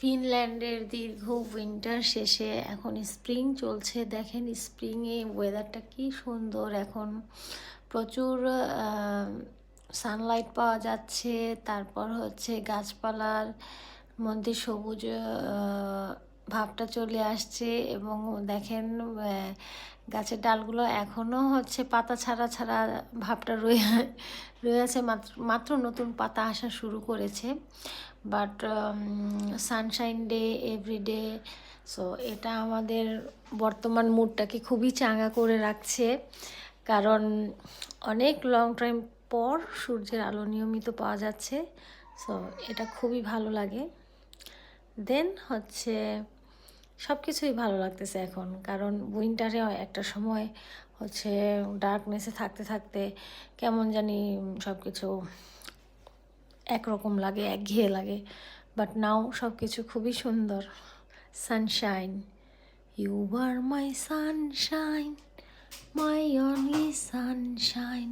ফিনল্যান্ডের দীর্ঘ উইন্টার শেষে এখন স্প্রিং চলছে। দেখেন স্প্রিংয়ে ওয়েদারটা কি সুন্দর। এখন প্রচুর সানলাইট পাওয়া যাচ্ছে। তারপর হচ্ছে গাছপালার মধ্যে সবুজ ভাবটা চলে আসছে। এবং দেখেন গাছের ডালগুলো এখনও হচ্ছে পাতা ছাড়া ছাড়া ভাবটা রয়েছে। মাত্র নতুন পাতা আসা শুরু করেছে। But sunshine day everyday. So এটা আমাদের বর্তমান মুডটাকে খুবই চাঙ্গা করে রাখছে, কারণ অনেক লং টাইম পর সূর্যের আলো নিয়মিত পাওয়া যাচ্ছে। সো এটা খুবই ভালো লাগে। দেন হচ্ছে সব কিছুই ভালো লাগতেছে এখন, কারণ উইন্টারে একটা সময় হচ্ছে ডার্কনেসে থাকতে থাকতে কেমন জানি সব কিছু একরকম লাগে, একঘেয়ে লাগে। বাট নাও সব কিছু খুবই সুন্দর। Sunshine, you are my sunshine, my only Sunshine.